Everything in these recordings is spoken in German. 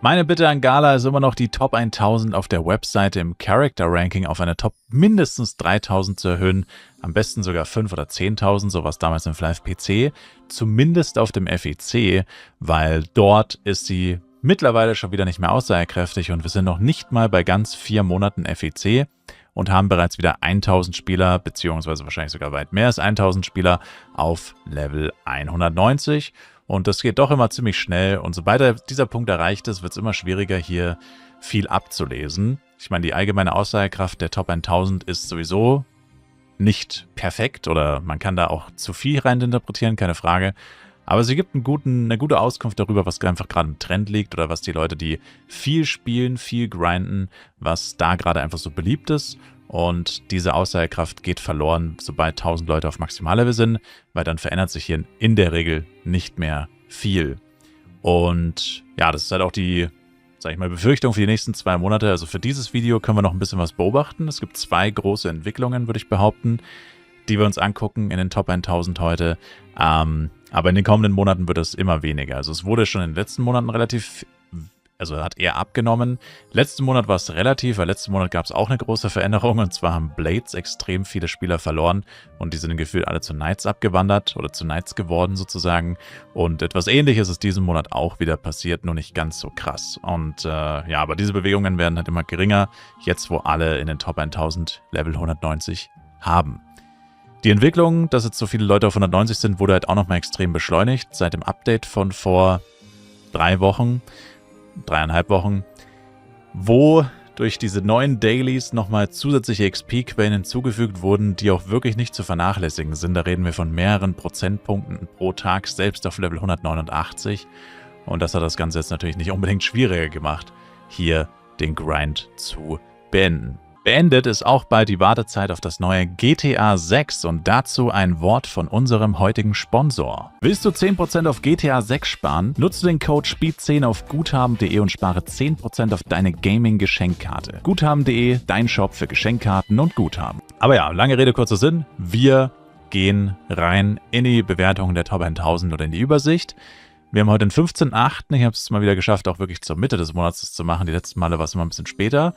Meine Bitte an Gala ist immer noch, die Top 1000 auf der Webseite im Character Ranking auf eine Top mindestens 3000 zu erhöhen. Am besten sogar 5.000 oder 10.000, so was damals im Flive PC. Zumindest auf dem FEC, weil dort ist sie mittlerweile schon wieder nicht mehr aussagekräftig und wir sind noch nicht mal bei ganz 4 Monaten FEC und haben bereits wieder 1000 Spieler, beziehungsweise wahrscheinlich sogar weit mehr als 1000 Spieler auf Level 190. Und das geht doch immer ziemlich schnell. Und sobald dieser Punkt erreicht ist, wird es immer schwieriger, hier viel abzulesen. Ich meine, die allgemeine Aussagekraft der Top 1000 ist sowieso nicht perfekt. Oder man kann da auch zu viel reininterpretieren, keine Frage. Aber sie gibt eine gute Auskunft darüber, was einfach gerade im Trend liegt. Oder was die Leute, die viel spielen, viel grinden, was da gerade einfach so beliebt ist. Und diese Aussagekraft geht verloren, sobald 1000 Leute auf Maximallevel sind, weil dann verändert sich hier in der Regel nicht mehr viel. Und ja, das ist halt auch die, sag ich mal, Befürchtung für die nächsten 2 Monate. Also für dieses Video können wir noch ein bisschen was beobachten. Es gibt 2 große Entwicklungen, würde ich behaupten, die wir uns angucken in den Top 1000 heute. Aber in den kommenden Monaten wird es immer weniger. Also es wurde schon in den letzten Monaten hat eher abgenommen. Letzten Monat war es relativ, weil letzten Monat gab es auch eine große Veränderung und zwar haben Blades extrem viele Spieler verloren und die sind gefühlt alle zu Knights abgewandert oder zu Knights geworden sozusagen und etwas Ähnliches ist diesen Monat auch wieder passiert, nur nicht ganz so krass. Und ja, aber diese Bewegungen werden halt immer geringer, jetzt wo alle in den Top 1000 Level 190 haben. Die Entwicklung, dass jetzt so viele Leute auf 190 sind, wurde halt auch nochmal extrem beschleunigt seit dem Update von vor 3 Wochen. 3,5 Wochen, wo durch diese neuen Dailies nochmal zusätzliche XP-Quellen hinzugefügt wurden, die auch wirklich nicht zu vernachlässigen sind. Da reden wir von mehreren Prozentpunkten pro Tag, selbst auf Level 189. Und das hat das Ganze jetzt natürlich nicht unbedingt schwieriger gemacht, hier den Grind zu beenden. Beendet ist auch bald die Wartezeit auf das neue GTA 6 und dazu ein Wort von unserem heutigen Sponsor. Willst du 10% auf GTA 6 sparen? Nutze den Code SPEED10 auf guthaben.de und spare 10% auf deine Gaming-Geschenkkarte. Guthaben.de, dein Shop für Geschenkkarten und Guthaben. Aber ja, lange Rede, kurzer Sinn. Wir gehen rein in die Bewertung der Top 1000 oder in die Übersicht. Wir haben heute den 15.8. Ich habe es mal wieder geschafft, auch wirklich zur Mitte des Monats das zu machen. Die letzten Male war es immer ein bisschen später.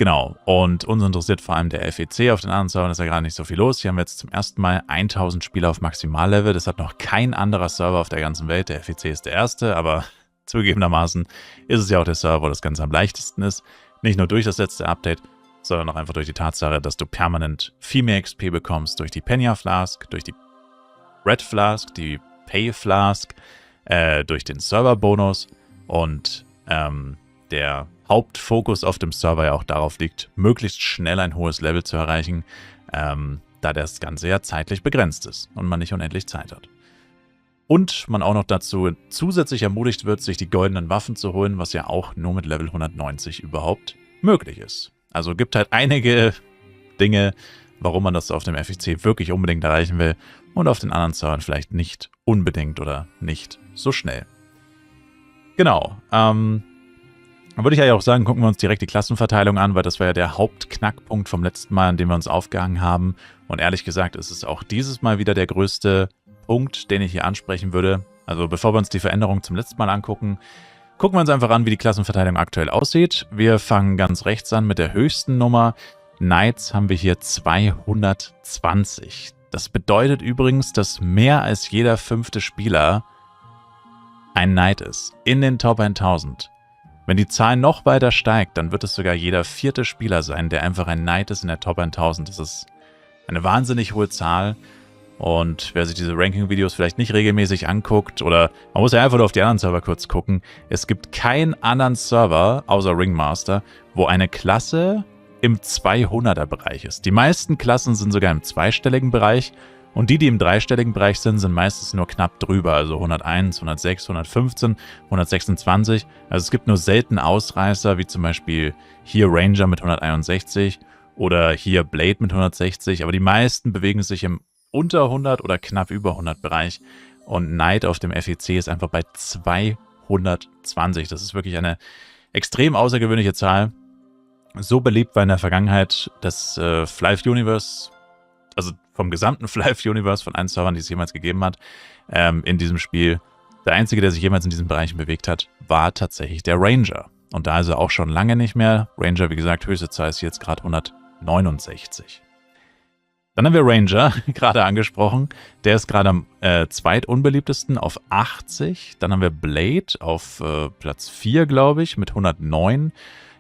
Genau, und uns interessiert vor allem der FEC. Auf den anderen Servern ist ja gerade nicht so viel los. Hier haben wir jetzt zum ersten Mal 1000 Spieler auf Maximallevel. Das hat noch kein anderer Server auf der ganzen Welt. Der FEC ist der erste, aber zugegebenermaßen ist es ja auch der Server, wo das Ganze am leichtesten ist. Nicht nur durch das letzte Update, sondern auch einfach durch die Tatsache, dass du permanent viel mehr XP bekommst durch die Penya Flask, durch die Red Flask, die Pay Flask, durch den Server-Bonus und der Hauptfokus auf dem Server ja auch darauf liegt, möglichst schnell ein hohes Level zu erreichen, da das Ganze ja zeitlich begrenzt ist und man nicht unendlich Zeit hat. Und man auch noch dazu zusätzlich ermutigt wird, sich die goldenen Waffen zu holen, was ja auch nur mit Level 190 überhaupt möglich ist. Also gibt halt einige Dinge, warum man das auf dem FEC wirklich unbedingt erreichen will und auf den anderen Servern vielleicht nicht unbedingt oder nicht so schnell. Genau, dann würde ich ja auch sagen, gucken wir uns direkt die Klassenverteilung an, weil das war ja der Hauptknackpunkt vom letzten Mal, an dem wir uns aufgehangen haben. Und ehrlich gesagt ist es auch dieses Mal wieder der größte Punkt, den ich hier ansprechen würde. Also bevor wir uns die Veränderung zum letzten Mal angucken, gucken wir uns einfach an, wie die Klassenverteilung aktuell aussieht. Wir fangen ganz rechts an mit der höchsten Nummer. Knights haben wir hier 220. Das bedeutet übrigens, dass mehr als jeder 5. Spieler ein Knight ist in den Top 1000. Wenn die Zahl noch weiter steigt, dann wird es sogar jeder 4. Spieler sein, der einfach ein Knight ist in der Top 1000. Das ist eine wahnsinnig hohe Zahl. Und wer sich diese Ranking-Videos vielleicht nicht regelmäßig anguckt, oder man muss ja einfach nur auf die anderen Server kurz gucken, es gibt keinen anderen Server, außer Ringmaster, wo eine Klasse im 200er-Bereich ist. Die meisten Klassen sind sogar im zweistelligen Bereich. Und die im dreistelligen Bereich sind meistens nur knapp drüber, also 101, 106, 115, 126. Also es gibt nur selten Ausreißer, wie zum Beispiel hier Ranger mit 161 oder hier Blade mit 160. Aber die meisten bewegen sich im unter 100 oder knapp über 100 Bereich. Und Knight auf dem FEC ist einfach bei 220. Das ist wirklich eine extrem außergewöhnliche Zahl. So beliebt war in der Vergangenheit das Flive Universe, also vom gesamten Flive Universe, von allen Servern, die es jemals gegeben hat, in diesem Spiel Der einzige, der sich jemals in diesen Bereichen bewegt hat, war tatsächlich der Ranger. Und da ist er auch schon lange nicht mehr. Ranger, wie gesagt, höchste Zahl ist jetzt gerade 169. Dann haben wir Ranger, gerade angesprochen. Der ist gerade am zweitunbeliebtesten auf 80. Dann haben wir Blade auf Platz 4, glaube ich, mit 109.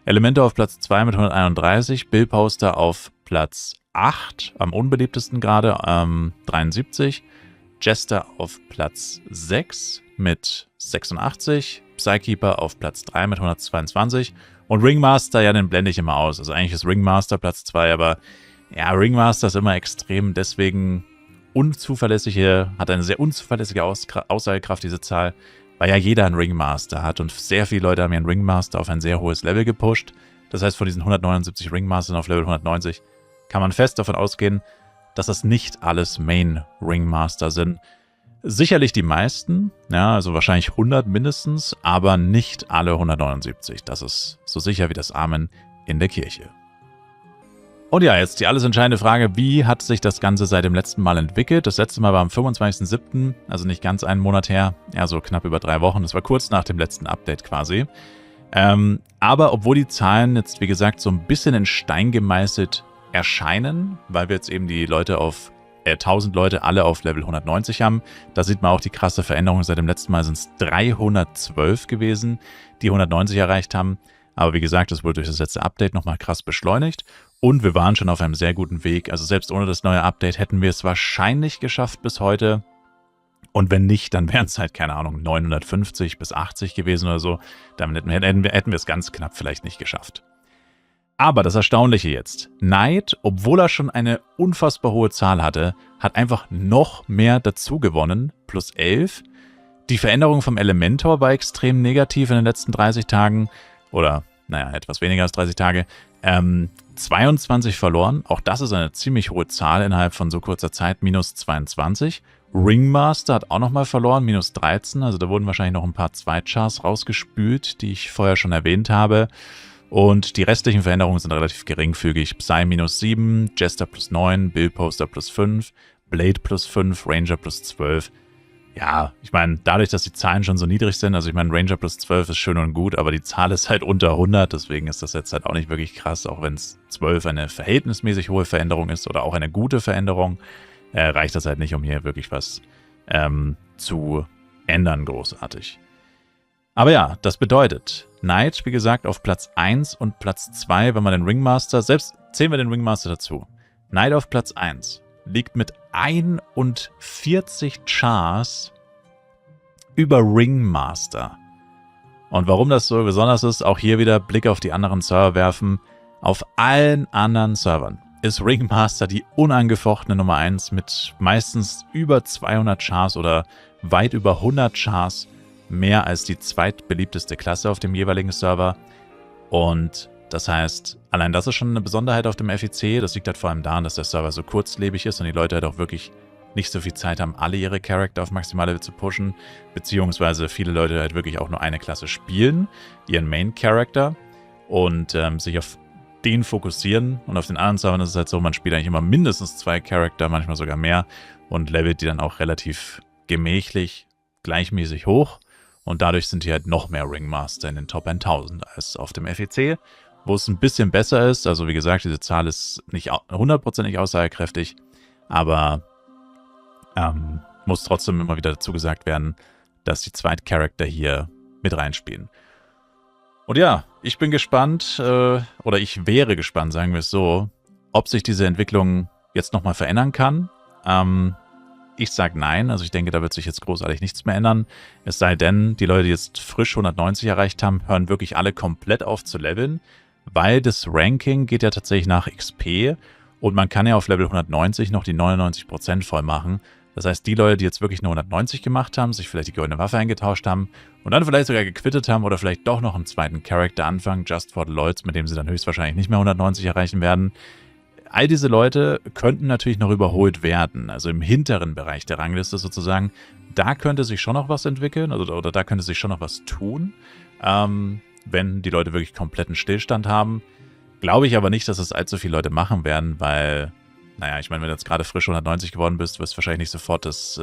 Elemente auf Platz 2 mit 131. Billposter auf Platz 8, am unbeliebtesten gerade, 73. Jester auf Platz 6 mit 86. Psykeeper auf Platz 3 mit 122. Und Ringmaster, ja, den blende ich immer aus. Also eigentlich ist Ringmaster Platz 2, aber ja, Ringmaster ist immer extrem, deswegen hat eine sehr unzuverlässige Aussagekraft, diese Zahl, weil ja jeder einen Ringmaster hat und sehr viele Leute haben ihren Ringmaster auf ein sehr hohes Level gepusht. Das heißt, von diesen 179 Ringmastern auf Level 190 kann man fest davon ausgehen, dass das nicht alles Main-Ringmaster sind. Sicherlich die meisten, ja, also wahrscheinlich 100 mindestens, aber nicht alle 179. Das ist so sicher wie das Amen in der Kirche. Und ja, jetzt die alles entscheidende Frage, wie hat sich das Ganze seit dem letzten Mal entwickelt? Das letzte Mal war am 25.07., also nicht ganz einen Monat her, ja so knapp über 3 Wochen. Das war kurz nach dem letzten Update quasi. Aber obwohl die Zahlen jetzt, wie gesagt, so ein bisschen in Stein gemeißelt erscheinen, weil wir jetzt eben die Leute 1000 Leute alle auf Level 190 haben, da sieht man auch die krasse Veränderung. Seit dem letzten Mal sind es 312 gewesen, die 190 erreicht haben. Aber wie gesagt, das wurde durch das letzte Update nochmal krass beschleunigt. Und wir waren schon auf einem sehr guten Weg. Also selbst ohne das neue Update hätten wir es wahrscheinlich geschafft bis heute. Und wenn nicht, dann wären es halt, keine Ahnung, 950 bis 80 gewesen oder so. Dann hätten wir es ganz knapp vielleicht nicht geschafft. Aber das Erstaunliche jetzt. Knight, obwohl er schon eine unfassbar hohe Zahl hatte, hat einfach noch mehr dazu gewonnen. Plus 11. Die Veränderung vom Elementor war extrem negativ in den letzten 30 Tagen. Oder, naja, etwas weniger als 30 Tage. 22 verloren. Auch das ist eine ziemlich hohe Zahl innerhalb von so kurzer Zeit. Minus 22. Ringmaster hat auch nochmal verloren. Minus 13. Also da wurden wahrscheinlich noch ein paar Zweitchars rausgespült, die ich vorher schon erwähnt habe. Und die restlichen Veränderungen sind relativ geringfügig. Psy minus 7, Jester plus 9, Billposter plus 5, Blade plus 5, Ranger plus 12. Ja, ich meine, dadurch, dass die Zahlen schon so niedrig sind, also ich meine, Ranger plus 12 ist schön und gut, aber die Zahl ist halt unter 100, deswegen ist das jetzt halt auch nicht wirklich krass, auch wenn es 12 eine verhältnismäßig hohe Veränderung ist oder auch eine gute Veränderung, reicht das halt nicht, um hier wirklich was zu ändern, großartig. Aber ja, das bedeutet, Knight, wie gesagt, auf Platz 1 und Platz 2, wenn man den Ringmaster, selbst zählen wir den Ringmaster dazu. Knight auf Platz 1 liegt mit 41 Chars über Ringmaster. Und warum das so besonders ist, auch hier wieder Blick auf die anderen Server werfen. Auf allen anderen Servern ist Ringmaster die unangefochtene Nummer 1 mit meistens über 200 Chars oder weit über 100 Chars, mehr als die zweitbeliebteste Klasse auf dem jeweiligen Server. Und das heißt, allein das ist schon eine Besonderheit auf dem FEC. Das liegt halt vor allem daran, dass der Server so kurzlebig ist und die Leute halt auch wirklich nicht so viel Zeit haben, alle ihre Charakter auf Maximale zu pushen, beziehungsweise viele Leute halt wirklich auch nur eine Klasse spielen, ihren Main-Character und sich auf den fokussieren. Und auf den anderen Servern ist es halt so, man spielt eigentlich immer mindestens 2 Charakter, manchmal sogar mehr und levelt die dann auch relativ gemächlich, gleichmäßig hoch. Und dadurch sind hier halt noch mehr Ringmaster in den Top 1000 als auf dem FEC, wo es ein bisschen besser ist. Also wie gesagt, diese Zahl ist nicht 100% aussagekräftig, aber muss trotzdem immer wieder dazu gesagt werden, dass die Zweitcharakter hier mit reinspielen. Und ja, ich bin gespannt, oder ich wäre gespannt, sagen wir es so, ob sich diese Entwicklung jetzt nochmal verändern kann. Ich sage nein, also ich denke, da wird sich jetzt großartig nichts mehr ändern. Es sei denn, die Leute, die jetzt frisch 190 erreicht haben, hören wirklich alle komplett auf zu leveln, weil das Ranking geht ja tatsächlich nach XP und man kann ja auf Level 190 noch die 99% voll machen. Das heißt, die Leute, die jetzt wirklich nur 190 gemacht haben, sich vielleicht die goldene Waffe eingetauscht haben und dann vielleicht sogar gequittet haben oder vielleicht doch noch einen zweiten Charakter anfangen, just for the Lloyds, mit dem sie dann höchstwahrscheinlich nicht mehr 190 erreichen werden. All diese Leute könnten natürlich noch überholt werden, also im hinteren Bereich der Rangliste sozusagen. Da könnte sich schon noch was entwickeln, oder da könnte sich schon noch was tun, wenn die Leute wirklich kompletten Stillstand haben. Glaube ich aber nicht, dass das allzu viele Leute machen werden, weil, naja, ich meine, wenn du jetzt gerade frisch 190 geworden bist, wirst du wahrscheinlich nicht sofort das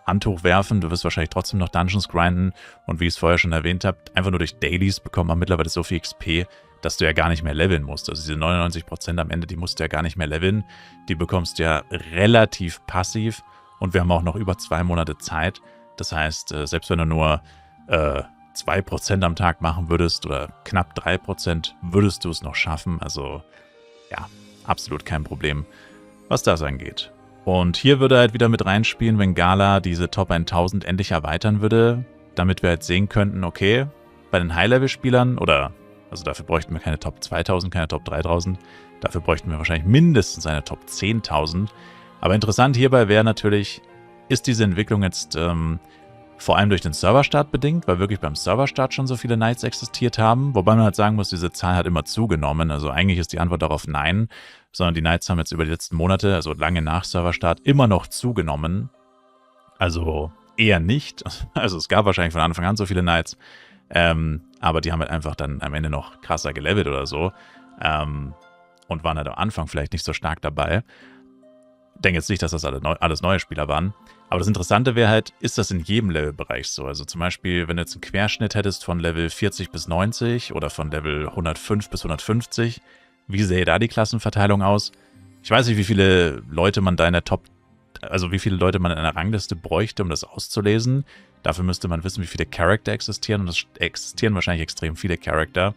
Handtuch werfen, du wirst wahrscheinlich trotzdem noch Dungeons grinden und wie ich es vorher schon erwähnt habe, einfach nur durch Dailies bekommt man mittlerweile so viel XP, dass du ja gar nicht mehr leveln musst. Also diese 99% am Ende, die musst du ja gar nicht mehr leveln. Die bekommst du ja relativ passiv und wir haben auch noch über 2 Monate Zeit. Das heißt, selbst wenn du nur 2% am Tag machen würdest oder knapp 3%, würdest du es noch schaffen. Also ja, absolut kein Problem, was das angeht. Und hier würde halt wieder mit reinspielen, wenn Gala diese Top 1000 endlich erweitern würde, damit wir halt sehen könnten, okay, bei den High-Level-Spielern also dafür bräuchten wir keine Top 2000, keine Top 3000, dafür bräuchten wir wahrscheinlich mindestens eine Top 10.000. Aber interessant hierbei wäre natürlich, ist diese Entwicklung jetzt vor allem durch den Serverstart bedingt, weil wirklich beim Serverstart schon so viele Knights existiert haben, wobei man halt sagen muss, diese Zahl hat immer zugenommen, also eigentlich ist die Antwort darauf nein, sondern die Knights haben jetzt über die letzten Monate, also lange nach Serverstart, immer noch zugenommen, also eher nicht, also es gab wahrscheinlich von Anfang an so viele Knights, aber die haben halt einfach dann am Ende noch krasser gelevelt oder so und waren halt am Anfang vielleicht nicht so stark dabei. Ich denke jetzt nicht, dass das alles neue Spieler waren. Aber das Interessante wäre halt, ist das in jedem Levelbereich so? Also zum Beispiel, wenn du jetzt einen Querschnitt hättest von Level 40 bis 90 oder von Level 105 bis 150, wie sähe da die Klassenverteilung aus? Ich weiß nicht, wie viele Leute man da in der wie viele Leute man in einer Rangliste bräuchte, um das auszulesen. Dafür müsste man wissen, wie viele Charakter existieren. Und es existieren wahrscheinlich extrem viele Charakter.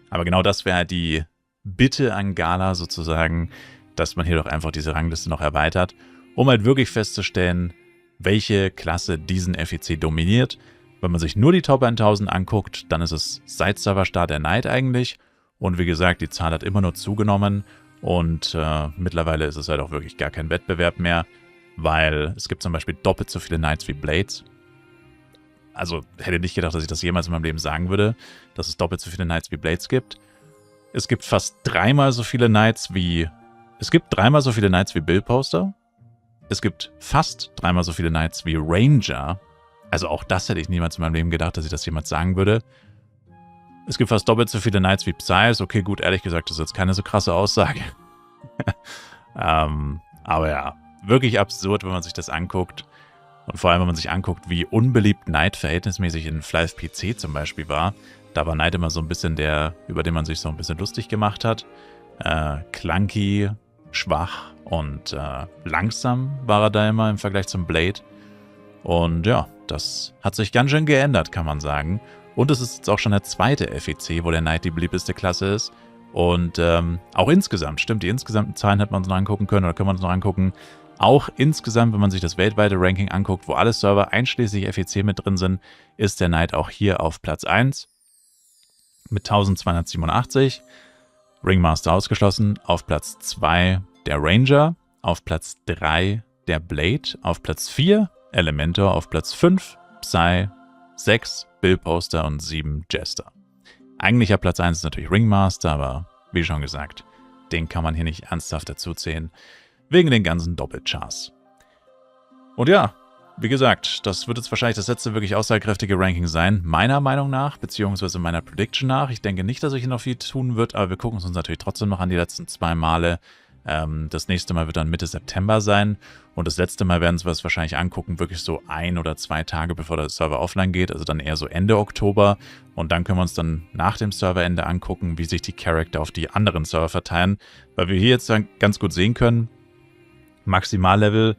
Aber genau das wäre halt die Bitte an Gala sozusagen, dass man hier doch einfach diese Rangliste noch erweitert, um halt wirklich festzustellen, welche Klasse diesen FEC dominiert. Wenn man sich nur die Top 1000 anguckt, dann ist es seit Serverstart der Knight eigentlich. Und wie gesagt, die Zahl hat immer nur zugenommen. Und mittlerweile ist es halt auch wirklich gar kein Wettbewerb mehr, weil es gibt zum Beispiel doppelt so viele Knights wie Blades. Also hätte nicht gedacht, dass ich das jemals in meinem Leben sagen würde, dass es doppelt so viele Knights wie Blades gibt. Es gibt fast dreimal so viele Knights wie Billposter. Es gibt fast dreimal so viele Knights wie Ranger. Also auch das hätte ich niemals in meinem Leben gedacht, dass ich das jemals sagen würde. Es gibt fast doppelt so viele Knights wie Psys. Okay, gut, ehrlich gesagt, das ist jetzt keine so krasse Aussage. Aber ja, wirklich absurd, wenn man sich das anguckt. Und vor allem, wenn man sich anguckt, wie unbeliebt Knight verhältnismäßig in Flive PC zum Beispiel war. Da war Knight immer so ein bisschen der, über den man sich so ein bisschen lustig gemacht hat. Clunky, schwach und langsam war er da immer im Vergleich zum Blade. Und ja, das hat sich ganz schön geändert, kann man sagen. Und es ist jetzt auch schon der zweite FEC, wo der Knight die beliebteste Klasse ist. Und auch insgesamt, stimmt, die insgesamten Zahlen hätte man uns noch angucken können oder können wir uns noch angucken. Auch insgesamt, wenn man sich das weltweite Ranking anguckt, wo alle Server einschließlich FEC mit drin sind, ist der Knight auch hier auf Platz 1 mit 1287. Ringmaster ausgeschlossen. Auf Platz 2 der Ranger. Auf Platz 3 der Blade. Auf Platz 4 Elementor. Auf Platz 5 Psy. 6 Billposter und 7 Jester. Eigentlicher Platz 1 ist natürlich Ringmaster, aber wie schon gesagt, den kann man hier nicht ernsthaft dazu zählen. Wegen den ganzen Doppelchars. Und ja, wie gesagt, das wird jetzt wahrscheinlich das letzte wirklich aussagekräftige Ranking sein, meiner Meinung nach, beziehungsweise meiner Prediction nach. Ich denke nicht, dass ich hier noch viel tun wird, aber wir gucken es uns natürlich trotzdem noch an die letzten 2 Male. Das nächste Mal wird dann Mitte September sein und das letzte Mal werden wir es wahrscheinlich angucken, wirklich so 1 oder 2 Tage bevor der Server offline geht, also dann eher so Ende Oktober und dann können wir uns dann nach dem Serverende angucken, wie sich die Charakter auf die anderen Server verteilen, weil wir hier jetzt dann ganz gut sehen können, Maximallevel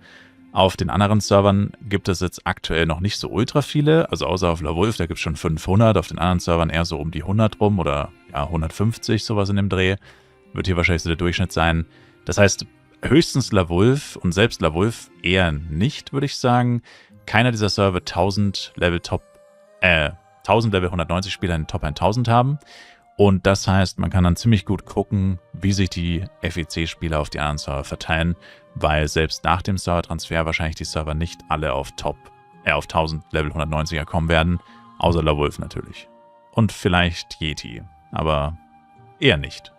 auf den anderen Servern gibt es jetzt aktuell noch nicht so ultra viele, also außer auf LaWolf, da gibt es schon 500, auf den anderen Servern eher so um die 100 rum oder ja 150, sowas in dem Dreh, wird hier wahrscheinlich so der Durchschnitt sein. Das heißt, höchstens LaWolf und selbst LaWolf eher nicht, würde ich sagen. Keiner dieser Server wird 1000 Level 190 Spieler in den Top 1000 haben. Und das heißt, man kann dann ziemlich gut gucken, wie sich die FEC-Spieler auf die anderen Server verteilen, weil selbst nach dem Servertransfer wahrscheinlich die Server nicht alle auf 1000 Level 190er kommen werden, außer LaWolf natürlich. Und vielleicht Yeti, aber eher nicht.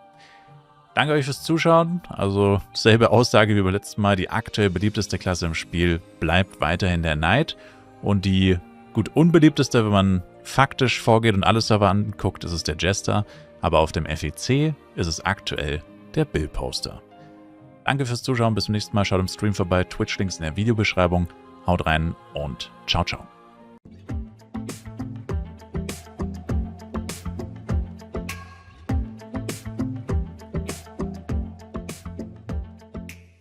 Danke euch fürs Zuschauen. Also selbe Aussage wie beim letzten Mal. Die aktuell beliebteste Klasse im Spiel bleibt weiterhin der Knight. Und die gut unbeliebteste, wenn man faktisch vorgeht und alle Server anguckt, ist es der Jester. Aber auf dem FEC ist es aktuell der Billposter. Danke fürs Zuschauen. Bis zum nächsten Mal. Schaut im Stream vorbei. Twitch-Links in der Videobeschreibung. Haut rein und ciao, ciao.